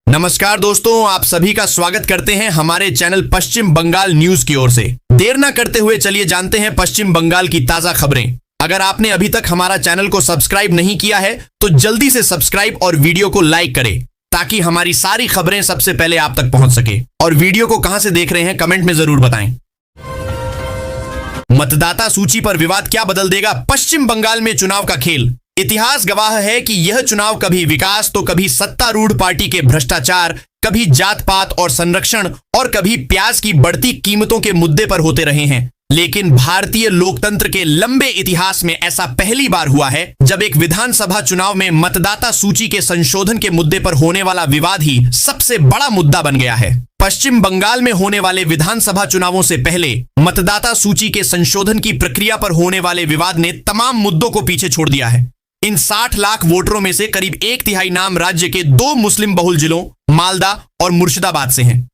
नमस्कार दोस्तों, आप सभी का स्वागत करते हैं हमारे चैनल पश्चिम बंगाल न्यूज की ओर से। देर ना करते हुए चलिए जानते हैं पश्चिम बंगाल की ताजा खबरें। अगर आपने अभी तक हमारा चैनल को सब्सक्राइब नहीं किया है तो जल्दी से सब्सक्राइब और वीडियो को लाइक करें ताकि हमारी सारी खबरें सबसे पहले आप तक पहुंच सके। और वीडियो को कहां से देख रहे हैं कमेंट में जरूर बताएं। मतदाता सूची पर विवाद क्या बदल देगा पश्चिम बंगाल में चुनाव का खेल। इतिहास गवाह है कि यह चुनाव कभी विकास तो कभी सत्तारूढ़ पार्टी के भ्रष्टाचार, कभी जात पात और संरक्षण और कभी प्याज की बढ़ती कीमतों के मुद्दे पर होते रहे हैं। लेकिन भारतीय लोकतंत्र के लंबे इतिहास में ऐसा पहली बार हुआ है जब एक विधानसभा चुनाव में मतदाता सूची के संशोधन के मुद्दे पर होने वाला विवाद ही सबसे बड़ा मुद्दा बन गया है। पश्चिम बंगाल में होने वाले विधानसभा चुनावों से पहले मतदाता सूची के संशोधन की प्रक्रिया पर होने वाले विवाद ने तमाम मुद्दों को पीछे छोड़ दिया है। इन 60 लाख वोटरों में से करीब 1/3 नाम राज्य के 2 मुस्लिम बहुल जिलों मालदा और मुर्शिदाबाद से हैं।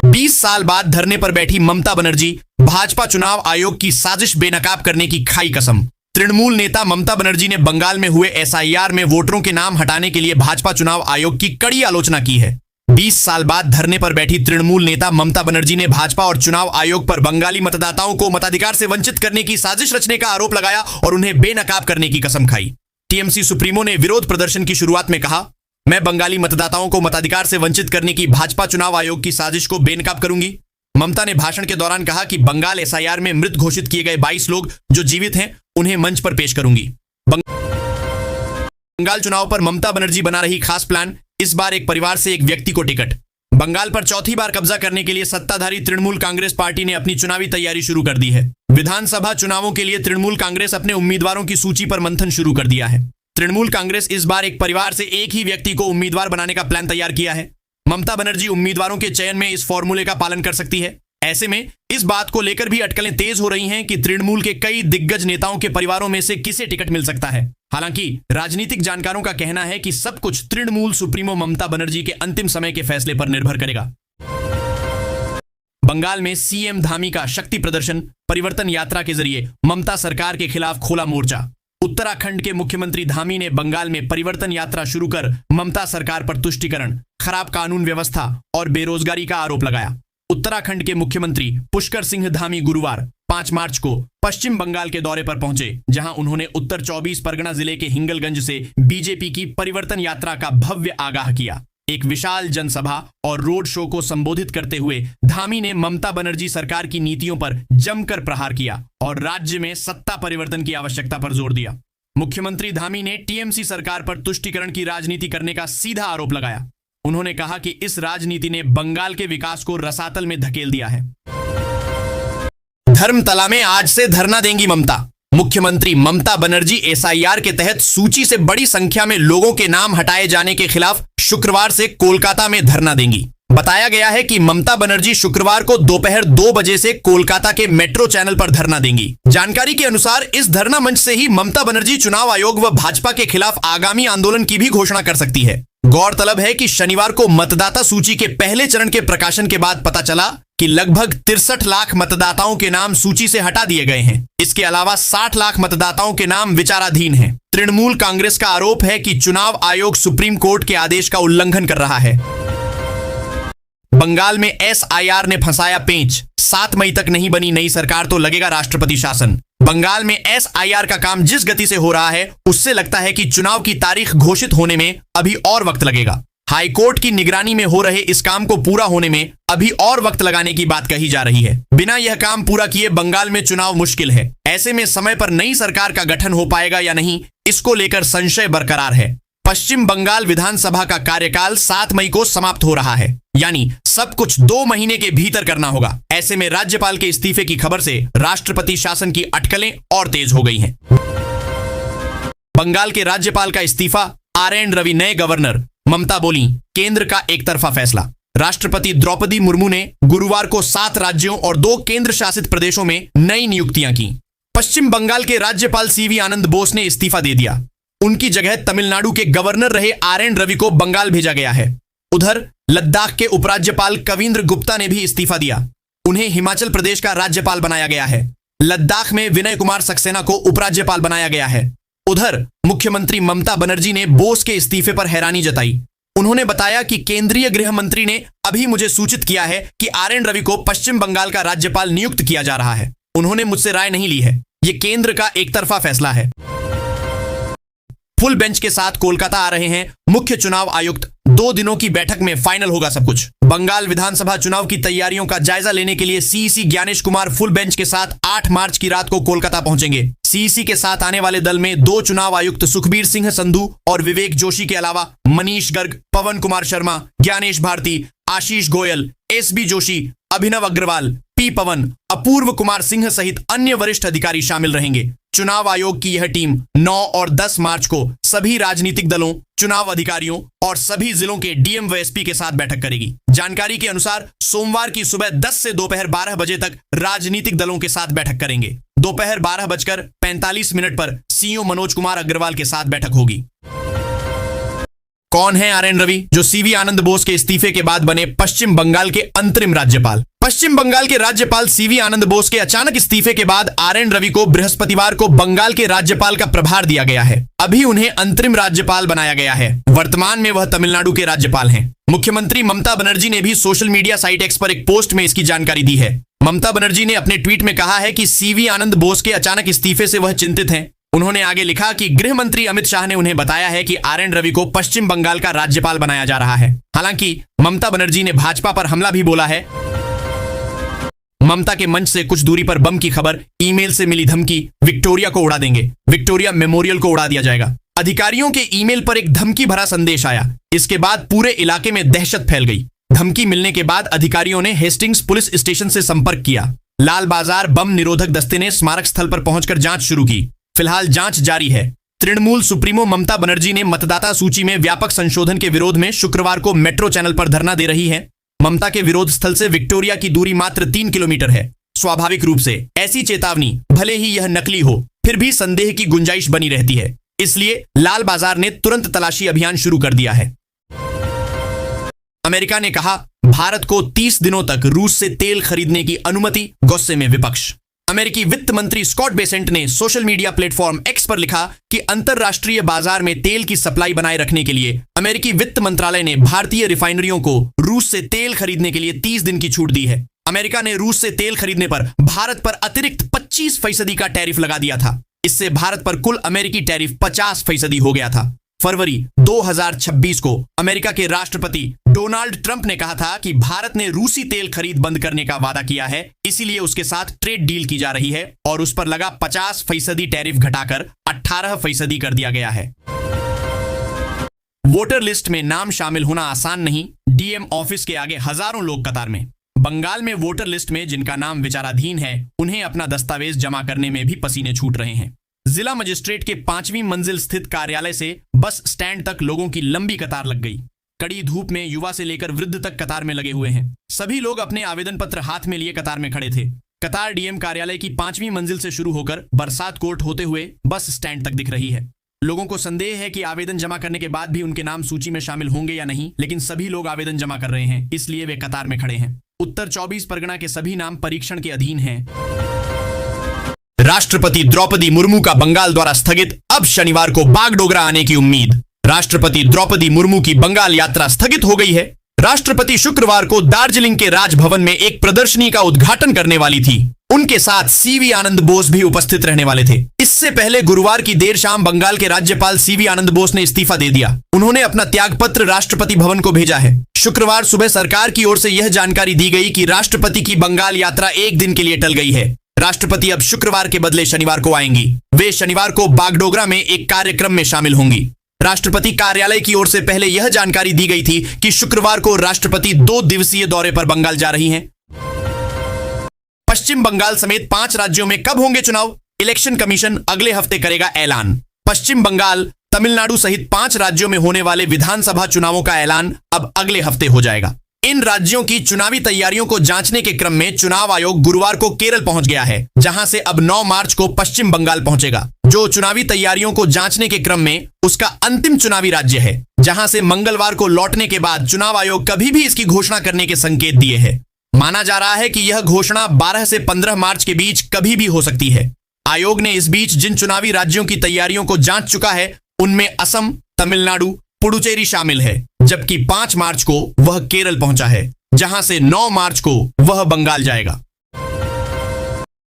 20 साल बाद धरने पर बैठी ममता बनर्जी, भाजपा चुनाव आयोग की साजिश बेनकाब करने की खाई कसम। तृणमूल नेता ममता बनर्जी ने बंगाल में हुए एसआईआर में वोटरों के नाम हटाने के लिए भाजपा चुनाव आयोग की कड़ी आलोचना की है। 20 साल बाद धरने पर बैठी तृणमूल नेता ममता बनर्जी ने भाजपा और चुनाव आयोग पर बंगाली मतदाताओं को मताधिकार से वंचित करने की साजिश रचने का आरोप लगाया और उन्हें बेनकाब करने की कसम खाई। टीएमसी सुप्रीमो ने विरोध प्रदर्शन की शुरुआत में कहा, मैं बंगाली मतदाताओं को मताधिकार से वंचित करने की भाजपा चुनाव आयोग की साजिश को बेनकाब करूंगी। ममता ने भाषण के दौरान कहा कि बंगाल एसआईआर में मृत घोषित किए गए 22 लोग जो जीवित हैं उन्हें मंच पर पेश करूंगी। बंगाल चुनाव पर ममता बनर्जी बना रही खास प्लान, इस बार एक परिवार से एक व्यक्ति को टिकट। बंगाल पर चौथी बार कब्जा करने के लिए सत्ताधारी तृणमूल कांग्रेस पार्टी ने अपनी चुनावी तैयारी शुरू कर दी है। विधानसभा चुनावों के लिए तृणमूल कांग्रेस अपने उम्मीदवारों की सूची पर मंथन शुरू कर दिया है। तृणमूल कांग्रेस इस बार एक परिवार से एक ही व्यक्ति को उम्मीदवार बनाने का प्लान तैयार किया है। ममता बनर्जी उम्मीदवारों के चयन में इस फॉर्मूले का पालन कर सकती है। ऐसे में इस बात को लेकर भी अटकलें तेज हो रही हैं कि तृणमूल के कई दिग्गज नेताओं के परिवारों में से किसे टिकट मिल सकता है। हालांकि राजनीतिक जानकारों का कहना है कि सब कुछ तृणमूल सुप्रीमो ममता बनर्जी के अंतिम समय के फैसले पर निर्भर करेगा। बंगाल में सीएम धामी का शक्ति प्रदर्शन, परिवर्तन यात्रा के जरिए ममता सरकार के खिलाफ खोला मोर्चा। उत्तराखंड के मुख्यमंत्री धामी ने बंगाल में परिवर्तन यात्रा शुरू कर ममता सरकार पर तुष्टीकरण, खराब कानून व्यवस्था और बेरोजगारी का आरोप लगाया। उत्तराखंड के मुख्यमंत्री पुष्कर सिंह धामी गुरुवार 5 मार्च को पश्चिम बंगाल के दौरे पर पहुंचे, जहां उन्होंने उत्तर 24 परगना जिले के हिंगलगंज से बीजेपी की परिवर्तन यात्रा का भव्य आगाह किया। एक विशाल जनसभा और रोड शो को संबोधित करते हुए धामी ने ममता बनर्जी सरकार की नीतियों पर जमकर प्रहार किया और राज्य में सत्ता परिवर्तन की आवश्यकता पर जोर दिया। मुख्यमंत्री धामी ने टीएमसी सरकार पर तुष्टीकरण की राजनीति करने का सीधा आरोप लगाया। उन्होंने कहा कि इस राजनीति ने बंगाल के विकास को रसातल में धकेल दिया है। धर्मतला में आज से धरना देंगी ममता। मुख्यमंत्री ममता बनर्जी एसआईआर के तहत सूची से बड़ी संख्या में लोगों के नाम हटाए जाने के खिलाफ शुक्रवार से कोलकाता में धरना देंगी। बताया गया है कि ममता बनर्जी शुक्रवार को दोपहर 2 बजे से कोलकाता के मेट्रो चैनल पर धरना देंगी। जानकारी के अनुसार इस धरना मंच से ही ममता बनर्जी चुनाव आयोग व भाजपा के खिलाफ आगामी आंदोलन की भी घोषणा कर सकती है। गौरतलब है कि शनिवार को मतदाता सूची के पहले चरण के प्रकाशन के बाद पता चला कि लगभग 63 लाख मतदाताओं के नाम सूची से हटा दिए गए हैं। इसके अलावा 60 लाख मतदाताओं के नाम विचाराधीन हैं। तृणमूल कांग्रेस का आरोप है कि चुनाव आयोग सुप्रीम कोर्ट के आदेश का उल्लंघन कर रहा है। बंगाल में एसआईआर ने फंसाया पेंच, 7 मई तक नहीं बनी नई सरकार तो लगेगा राष्ट्रपति शासन। बंगाल में एसआईआर का काम जिस गति से हो रहा है उससे लगता है कि चुनाव की तारीख घोषित होने में अभी और वक्त लगेगा। हाईकोर्ट की निगरानी में हो रहे इस काम को पूरा होने में अभी और वक्त लगाने की बात कही जा रही है। बिना यह काम पूरा किए बंगाल में चुनाव मुश्किल है। ऐसे में समय पर नई सरकार का गठन हो पाएगा या नहीं, इसको लेकर संशय बरकरार है। पश्चिम बंगाल विधानसभा का कार्यकाल 7 मई को समाप्त हो रहा है, यानी सब कुछ 2 महीने के भीतर करना होगा। ऐसे में राज्यपाल के इस्तीफे की खबर से राष्ट्रपति शासन की अटकलें और तेज हो गई हैं। बंगाल के राज्यपाल का इस्तीफा, आरएन रवि नए गवर्नर। ममता बोली, केंद्र का एक तरफा फैसला। राष्ट्रपति द्रौपदी मुर्मू ने गुरुवार को 7 राज्यों और 2 केंद्र शासित प्रदेशों में नई नियुक्तियां की। पश्चिम बंगाल के राज्यपाल सीवी आनंद बोस ने इस्तीफा दे दिया। उनकी जगह तमिलनाडु के गवर्नर रहे आरएन रवि को बंगाल भेजा गया है। उधर लद्दाख के उपराज्यपाल कविंद्र गुप्ता ने भी इस्तीफा दिया। उन्हें हिमाचल प्रदेश का राज्यपाल बनाया गया है। लद्दाख में विनय कुमार सक्सेना को उपराज्यपाल बनाया गया है। उधर मुख्यमंत्री ममता बनर्जी ने बोस के इस्तीफे पर हैरानी जताई। उन्होंने बताया कि केंद्रीय गृह मंत्री ने अभी मुझे सूचित किया है कि आर.एन. रवि को पश्चिम बंगाल का राज्यपाल नियुक्त किया जा रहा है। उन्होंने मुझसे राय नहीं ली है। ये केंद्र का एक तरफा फैसला है। फुल बेंच के साथ कोलकाता आ रहे हैं मुख्य चुनाव आयुक्त। 2 दिनों की बैठक में फाइनल होगा सब कुछ। बंगाल विधानसभा चुनाव की तैयारियों का जायजा लेने के लिए CEC Gyanesh Kumar full bench के साथ 8 मार्च की रात को कोलकाता पहुंचेंगे। सीईसी के साथ आने वाले दल में 2 चुनाव आयुक्त सुखबीर सिंह संधू और विवेक जोशी के अलावा मनीष गर्ग, पवन कुमार शर्मा, ज्ञानेश भारती, आशीष गोयल, एसबी जोशी, अभिनव अग्रवाल, पी पवन, अपूर्व कुमार सिंह सहित अन्य वरिष्ठ अधिकारी शामिल रहेंगे। चुनाव आयोग की यह टीम 9 और 10 मार्च को सभी राजनीतिक दलों, चुनाव अधिकारियों और सभी जिलों के डीएम व एसपी के साथ बैठक करेगी। जानकारी के अनुसार सोमवार की सुबह 10 से दोपहर 12 बजे तक राजनीतिक दलों के साथ बैठक करेंगे। दोपहर 12:45 पर सीईओ मनोज कुमार अग्रवाल के साथ बैठक होगी। कौन है आर.एन. रवि, जो सीवी आनंद बोस के इस्तीफे के बाद बने पश्चिम बंगाल के अंतरिम राज्यपाल? पश्चिम बंगाल के राज्यपाल सीवी आनंद बोस के अचानक इस्तीफे के बाद आर.एन. रवि को बृहस्पतिवार को बंगाल के राज्यपाल का प्रभार दिया गया है। अभी उन्हें अंतरिम राज्यपाल बनाया गया है। वर्तमान में वह तमिलनाडु के राज्यपाल हैं। मुख्यमंत्री ममता बनर्जी ने भी सोशल मीडिया साइट एक्स पर एक पोस्ट में इसकी जानकारी दी है। ममता बनर्जी ने अपने ट्वीट में कहा है कि सीवी आनंद बोस के अचानक इस्तीफे से वह चिंतित हैं। उन्होंने आगे लिखा कि गृह मंत्री अमित शाह ने उन्हें बताया है कि आर.एन. रवि को पश्चिम बंगाल का राज्यपाल बनाया जा रहा है। हालांकि ममता बनर्जी ने भाजपा पर हमला भी बोला है। ममता के मंच से कुछ दूरी पर बम की खबर, ईमेल से मिली धमकी, विक्टोरिया को उड़ा देंगे, विक्टोरिया मेमोरियल को उड़ा दिया जाएगा। अधिकारियों के ईमेल पर एक धमकी भरा संदेश आया। इसके बाद पूरे इलाके में दहशत फैल गई। धमकी मिलने के बाद अधिकारियों ने हेस्टिंग्स पुलिस स्टेशन से संपर्क किया। लाल बाजार बम निरोधक दस्ते ने स्मारक स्थल पर पहुंचकर जांच शुरू की। फिलहाल जांच जारी है। तृणमूल सुप्रीमो ममता बनर्जी ने मतदाता सूची में व्यापक संशोधन के विरोध में शुक्रवार को मेट्रो चैनल पर धरना दे रही है। ममता के विरोध स्थल से विक्टोरिया की दूरी मात्र 3 किलोमीटर है। स्वाभाविक रूप से ऐसी चेतावनी, भले ही यह नकली हो, फिर भी संदेह की गुंजाइश बनी रहती है। इसलिए लाल बाजार ने तुरंत तलाशी अभियान शुरू कर दिया है। अमेरिका ने कहा, भारत को 30 दिनों तक रूस से तेल खरीदने की अनुमति। गुस्से में विपक्ष। अमेरिकी वित्त मंत्री स्कॉट बेसेंट ने सोशल मीडिया प्लेटफॉर्म एक्स पर लिखा कि अंतरराष्ट्रीय बाजार में तेल की सप्लाई बनाए रखने के लिए अमेरिकी वित्त मंत्रालय ने भारतीय रिफाइनरियों को रूस से तेल खरीदने के लिए 30 दिन की छूट दी है। अमेरिका ने रूस से तेल खरीदने पर भारत पर अतिरिक्त 25% का टैरिफ लगा दिया था। इससे भारत पर कुल अमेरिकी टैरिफ 50% हो गया था। फरवरी 2026 को अमेरिका के राष्ट्रपति डोनाल्ड ट्रंप ने कहा था कि भारत ने रूसी तेल खरीद बंद करने का वादा किया है, इसीलिए उसके साथ ट्रेड डील की जा रही है और उस पर लगा 50% टैरिफ घटाकर 18% कर दिया गया है। वोटर लिस्ट में नाम शामिल होना आसान नहीं, डीएम ऑफिस के आगे हजारों लोग कतार में। बंगाल में वोटर लिस्ट में जिनका नाम विचाराधीन है, उन्हें अपना दस्तावेज जमा करने में भी पसीने छूट रहे हैं। जिला मजिस्ट्रेट के 5वीं मंजिल स्थित कार्यालय से बस स्टैंड तक लोगों की लंबी कतार लग गई। कड़ी धूप में युवा से लेकर वृद्ध तक कतार में लगे हुए हैं। सभी लोग अपने आवेदन पत्र हाथ में लिए कतार में खड़े थे। कतार डीएम कार्यालय की 5वीं मंजिल से शुरू होकर बरसात कोर्ट होते हुए बस स्टैंड तक दिख रही है। लोगों को संदेह है कि आवेदन जमा करने के बाद भी उनके नाम सूची में शामिल होंगे या नहीं, लेकिन सभी लोग आवेदन जमा कर रहे हैं, इसलिए वे कतार में खड़े हैं। उत्तर 24 परगना के सभी नाम परीक्षण के अधीन हैं। राष्ट्रपति द्रौपदी मुर्मू का बंगाल दौरा स्थगित, अब शनिवार को बागडोगरा आने की उम्मीद। राष्ट्रपति द्रौपदी मुर्मू की बंगाल यात्रा स्थगित हो गई है। राष्ट्रपति शुक्रवार को दार्जिलिंग के राजभवन में एक प्रदर्शनी का उद्घाटन करने वाली थी। उनके साथ सीवी आनंद बोस भी उपस्थित रहने वाले थे। इससे पहले गुरुवार की देर शाम बंगाल के राज्यपाल सीवी आनंद बोस ने इस्तीफा दे दिया। उन्होंने अपना त्यागपत्र राष्ट्रपति भवन को भेजा है। शुक्रवार सुबह सरकार की ओर से यह जानकारी दी गई कि राष्ट्रपति की बंगाल यात्रा एक दिन के लिए टल गई है। राष्ट्रपति अब शुक्रवार के बदले शनिवार को आएंगी। वे शनिवार को बागडोगरा में एक कार्यक्रम में शामिल होंगी। राष्ट्रपति कार्यालय की ओर से पहले यह जानकारी दी गई थी कि शुक्रवार को राष्ट्रपति 2 दिवसीय दौरे पर बंगाल जा रही हैं। पश्चिम बंगाल समेत 5 राज्यों में कब होंगे चुनाव? इलेक्शन कमीशन अगले हफ्ते करेगा ऐलान। पश्चिम बंगाल, तमिलनाडु सहित 5 राज्यों में होने वाले विधानसभा चुनावों का ऐलान अब अगले हफ्ते हो जाएगा। इन राज्यों की चुनावी तैयारियों को जांचने के क्रम में चुनाव आयोग गुरुवार को केरल पहुंच गया है, जहां से अब 9 मार्च को पश्चिम बंगाल पहुंचेगा, जो चुनावी तैयारियों को जांचने के क्रम में उसका अंतिम चुनावी राज्य है, जहां से मंगलवार को लौटने के बाद चुनाव आयोग कभी भी इसकी घोषणा करने के संकेत दिए हैं। माना जा रहा है कि यह घोषणा 12 से 15 मार्च के बीच कभी भी हो सकती है। आयोग ने इस बीच जिन चुनावी राज्यों की तैयारियों को जांच चुका है, उनमें असम, तमिलनाडु, पुडुचेरी शामिल है, जबकि 5 मार्च को वह केरल पहुंचा है, जहां से 9 मार्च को वह बंगाल जाएगा।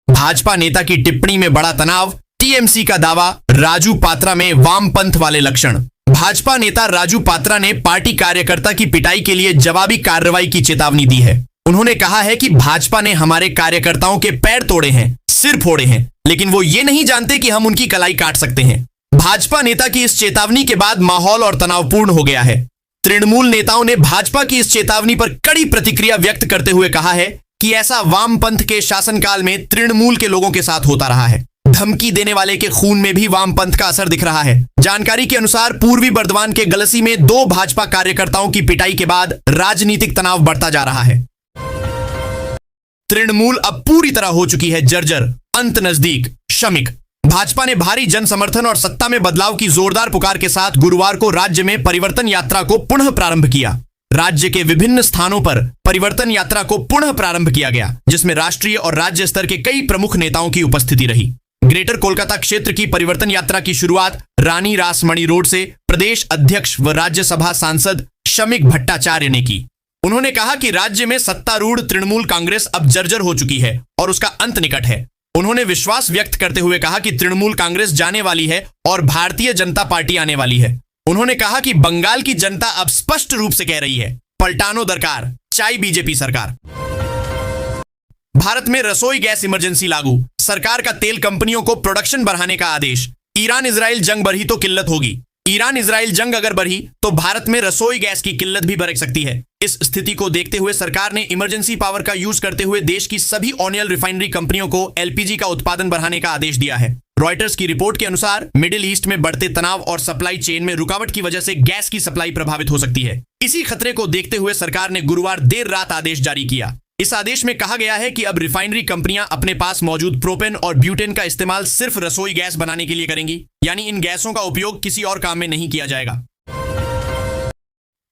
भाजपा नेता की टिप्पणी में बड़ा तनाव, टीएमसी का दावा, राजू पात्रा में वामपंथ वाले लक्षण। भाजपा नेता राजू पात्रा ने पार्टी कार्यकर्ता की पिटाई के लिए जवाबी कार्रवाई की चेतावनी दी है। उन्होंने कहा है कि भाजपा ने हमारे कार्यकर्ताओं के पैर तोड़े हैं, सिर फोड़े हैं, लेकिन वो ये नहीं जानते कि हम उनकी कलाई काट सकते हैं। भाजपा नेता की इस चेतावनी के बाद माहौल और तनावपूर्ण हो गया है। तृणमूल नेताओं ने भाजपा की इस चेतावनी पर कड़ी प्रतिक्रिया व्यक्त करते हुए कहा है कि ऐसा वामपंथ के शासनकाल में तृणमूल के लोगों के साथ होता रहा है। धमकी देने वाले के खून में भी वामपंथ का असर दिख रहा है। जानकारी के अनुसार पूर्वी बर्दवान के गलसी में 2 भाजपा कार्यकर्ताओं की पिटाई के बाद राजनीतिक तनाव बढ़ता जा रहा है। तृणमूल अब पूरी तरह हो चुकी है जर्जर, अंत नजदीक। शमिक। भाजपा ने भारी जन समर्थन और सत्ता में बदलाव की जोरदार पुकार के साथ गुरुवार को राज्य में परिवर्तन यात्रा को पुनः प्रारंभ किया। राज्य के विभिन्न स्थानों पर परिवर्तन यात्रा को पुनः प्रारंभ किया गया, जिसमें राष्ट्रीय और राज्य स्तर के कई प्रमुख नेताओं की उपस्थिति रही। ग्रेटर कोलकाता क्षेत्र की परिवर्तन यात्रा की शुरुआत रानी रासमणी रोड से प्रदेश अध्यक्ष व राज्यसभा सांसद शमिक भट्टाचार्य ने की। उन्होंने कहा कि राज्य में सत्तारूढ़ तृणमूल कांग्रेस अब जर्जर हो चुकी है और उसका अंत निकट है। उन्होंने विश्वास व्यक्त करते हुए कहा कि तृणमूल कांग्रेस जाने वाली है और भारतीय जनता पार्टी आने वाली है। उन्होंने कहा कि बंगाल की जनता अब स्पष्ट रूप से कह रही है, पलटानो दरकार, चाहे बीजेपी सरकार। भारत में रसोई गैस इमरजेंसी लागू, सरकार का तेल कंपनियों को प्रोडक्शन बढ़ाने का आदेश। ईरान इजराइल जंग बढ़ी तो किल्लत होगी। ईरान इजराइल जंग अगर बढ़ी तो भारत में रसोई गैस की किल्लत भी बरक सकती है। इस स्थिति को देखते हुए सरकार ने इमरजेंसी पावर का यूज करते हुए देश की सभी ऑनियल रिफाइनरी कंपनियों को एलपीजी का उत्पादन बढ़ाने का आदेश दिया है। रॉयटर्स की रिपोर्ट के अनुसार मिडिल ईस्ट में बढ़ते तनाव और सप्लाई चेन में रुकावट की वजह से गैस की सप्लाई प्रभावित हो सकती है। इसी खतरे को देखते हुए सरकार ने गुरुवार देर रात आदेश जारी किया। इस आदेश में कहा गया है कि अब रिफाइनरी कंपनियां अपने पास मौजूद प्रोपेन और ब्यूटेन का इस्तेमाल सिर्फ रसोई गैस बनाने के लिए करेंगी, यानी इन गैसों का उपयोग किसी और काम में नहीं किया जाएगा।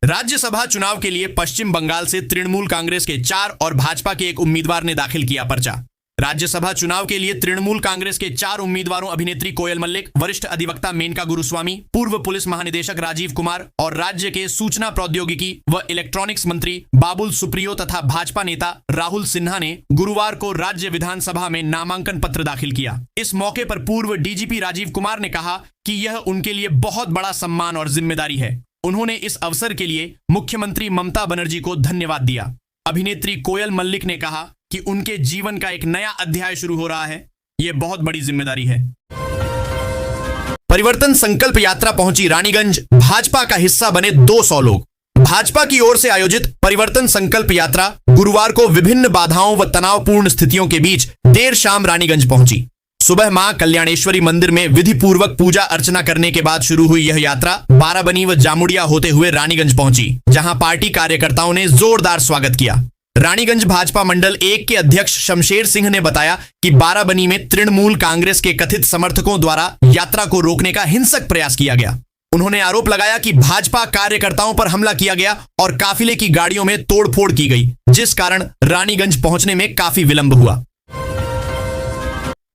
राज्यसभा चुनाव के लिए पश्चिम बंगाल से तृणमूल कांग्रेस के 4 और भाजपा के एक उम्मीदवार ने दाखिल किया पर्चा। राज्यसभा चुनाव के लिए तृणमूल कांग्रेस के 4 उम्मीदवारों अभिनेत्री कोयल मल्लिक, वरिष्ठ अधिवक्ता मेनका गुरुस्वामी, पूर्व पुलिस महानिदेशक राजीव कुमार और राज्य के सूचना प्रौद्योगिकी व इलेक्ट्रॉनिक्स मंत्री बाबुल सुप्रियो तथा भाजपा नेता राहुल सिन्हा ने गुरुवार को राज्य विधानसभा में नामांकन पत्र दाखिल किया। इस मौके पर पूर्व डीजीपी राजीव कुमार ने कहा कि यह उनके लिए बहुत बड़ा सम्मान और जिम्मेदारी है। उन्होंने इस अवसर के लिए मुख्यमंत्री ममता बनर्जी को धन्यवाद दिया। अभिनेत्री कोयल मल्लिक ने कहा कि उनके जीवन का एक नया अध्याय शुरू हो रहा है। यह बहुत बड़ी जिम्मेदारी है। परिवर्तन संकल्प यात्रा पहुंची रानीगंज, भाजपा का हिस्सा बने 200 लोग। भाजपा की ओर से आयोजित परिवर्तन संकल्प यात्रा गुरुवार को विभिन्न बाधाओं व तनावपूर्ण स्थितियों के बीच देर शाम रानीगंज पहुंची। सुबह मां कल्याणेश्वरी मंदिर में विधि पूर्वक पूजा अर्चना करने के बाद शुरू हुई यह यात्रा बाराबनी व जामुड़िया होते हुए रानीगंज पहुंची, जहां पार्टी कार्यकर्ताओं ने जोरदार स्वागत किया। रानीगंज भाजपा मंडल 1 के अध्यक्ष शमशेर सिंह ने बताया कि बाराबनी में तृणमूल कांग्रेस के कथित समर्थकों द्वारा यात्रा को रोकने का हिंसक प्रयास किया गया। उन्होंने आरोप लगाया कि भाजपा कार्यकर्ताओं पर हमला किया गया और काफिले की गाड़ियों में तोड़फोड़ की गई, जिस कारण रानीगंज पहुंचने में काफी विलंब हुआ।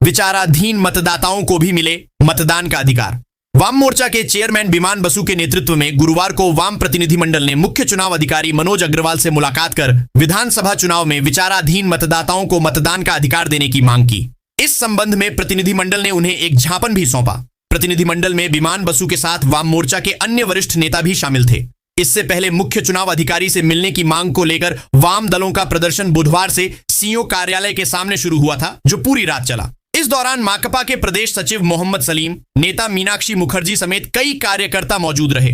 विचाराधीन मतदाताओं को भी मिले मतदान का अधिकार। वाम मोर्चा के चेयरमैन विमान बसु के नेतृत्व में गुरुवार को वाम प्रतिनिधिमंडल ने मुख्य चुनाव अधिकारी मनोज अग्रवाल से मुलाकात कर विधानसभा चुनाव में विचाराधीन मतदाताओं को मतदान का अधिकार देने की मांग की। इस संबंध में प्रतिनिधिमंडल ने उन्हें एक ज्ञापन भी सौंपा। प्रतिनिधिमंडल में विमान बसु के साथ वाम मोर्चा के अन्य वरिष्ठ नेता भी शामिल थे। इससे पहले मुख्य चुनाव अधिकारी से मिलने की मांग को लेकर वाम दलों का प्रदर्शन बुधवार से सीओ कार्यालय के सामने शुरू हुआ था, जो पूरी रात चला। इस दौरान माकपा के प्रदेश सचिव मोहम्मद सलीम, नेता मीनाक्षी मुखर्जी समेत कई कार्यकर्ता मौजूद रहे।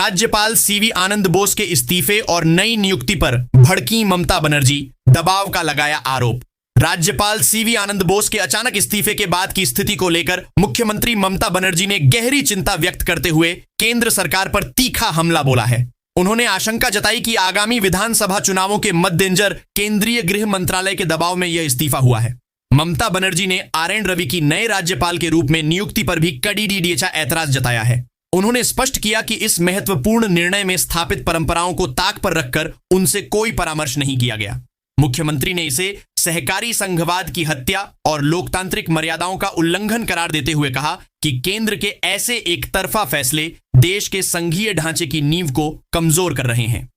राज्यपाल सीवी आनंद बोस के इस्तीफे और नई नियुक्ति पर भड़की ममता बनर्जी, दबाव का लगाया आरोप। राज्यपाल सीवी आनंद बोस के अचानक इस्तीफे के बाद की स्थिति को लेकर मुख्यमंत्री ममता बनर्जी ने गहरी चिंता व्यक्त करते हुए केंद्र सरकार पर तीखा हमला बोला है। उन्होंने आशंका जताई कि आगामी विधानसभा चुनावों के मद्देनजर केंद्रीय गृह मंत्रालय के दबाव में यह इस्तीफा हुआ है। ममता बनर्जी ने आर.एन. रवि की नए राज्यपाल के रूप में नियुक्ति पर भी कड़ी डीडीएचा ऐतराज जताया है। उन्होंने स्पष्ट किया कि इस महत्वपूर्ण निर्णय में स्थापित परंपराओं को ताक पर रखकर उनसे कोई परामर्श नहीं किया गया। मुख्यमंत्री ने इसे सहकारी संघवाद की हत्या और लोकतांत्रिक मर्यादाओं का उल्लंघन करार देते हुए कहा कि केंद्र के ऐसे एक तरफा फैसले देश के संघीय ढांचे की नींव को कमजोर कर रहे हैं।